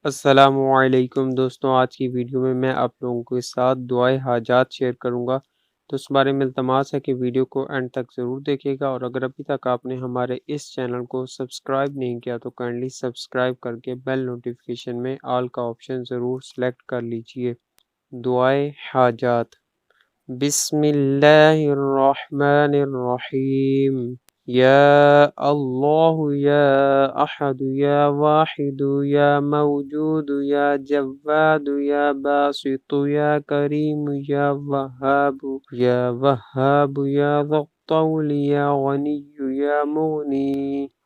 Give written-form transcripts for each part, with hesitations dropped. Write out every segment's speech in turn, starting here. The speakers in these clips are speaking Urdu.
السلام علیکم دوستوں، آج کی ویڈیو میں آپ لوگوں کے ساتھ دعائے حاجات شیئر کروں گا۔ تو اس بارے میں التماس ہے کہ ویڈیو کو اینڈ تک ضرور دیکھیے گا، اور اگر ابھی تک آپ نے ہمارے اس چینل کو سبسکرائب نہیں کیا تو کائنڈلی سبسکرائب کر کے بیل نوٹیفیکیشن میں آل کا آپشن ضرور سلیکٹ کر لیجئے۔ دعائے حاجات۔ بسم اللہ الرحمن الرحیم۔ یا اللہ یا احد یا واحد یا موجود یا جواد یا باسط یا کریم یا وہاب یا ذو الطول یا غنی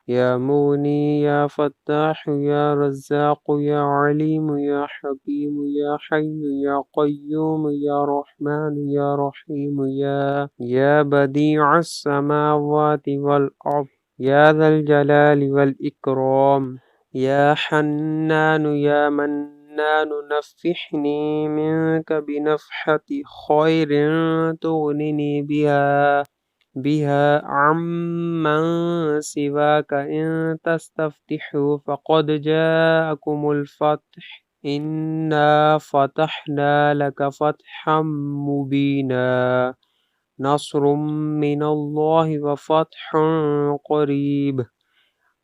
یا مغنی یا فتاح یا رزاق یا علیم یا حکیم یا حی یا قیوم یا رحمن یا رحیم یا بدیع السماوات والارض یا ذا الجلال والاکرام یا حنان یا منان نفحنی منک بنفحة خیر تغننی بها عمن سواك إن تستفتحوا فقد جاءكم الفتح إنا فتحنا لك فتحا مبينا نصر من الله وفتح قريب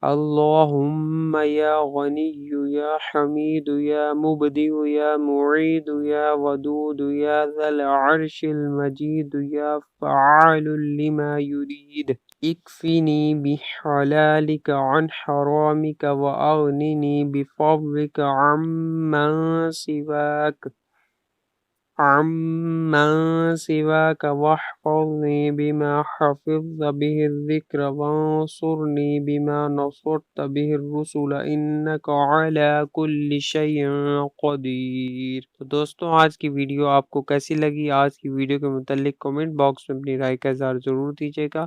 اللهم يا غني يا حميد يا مبدئ يا معيد يا ودود يا ذا العرش المجيد يا فعال لما يريد اكفني بحلالك عن حرامك وأغنني بفضلك عمن سواك واحفظني بما حفظت به الذكر وانصرني بما نصرت به الرسل إنك على كل شيء قدیر۔ تو دوستوں، آج کی ویڈیو آپ کو کیسی لگی؟ آج کی ویڈیو کے متعلق کمنٹ باکس میں اپنی رائے کا اظہار ضرور دیجیے گا،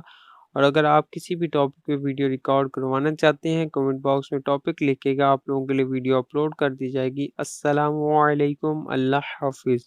اور اگر آپ کسی بھی ٹاپک پہ ویڈیو ریکارڈ کروانا چاہتے ہیں کمنٹ باکس میں ٹاپک لکھے گا، آپ لوگوں کے لیے ویڈیو اپلوڈ کر دی جائے گی۔ السلام علیکم، اللہ حافظ۔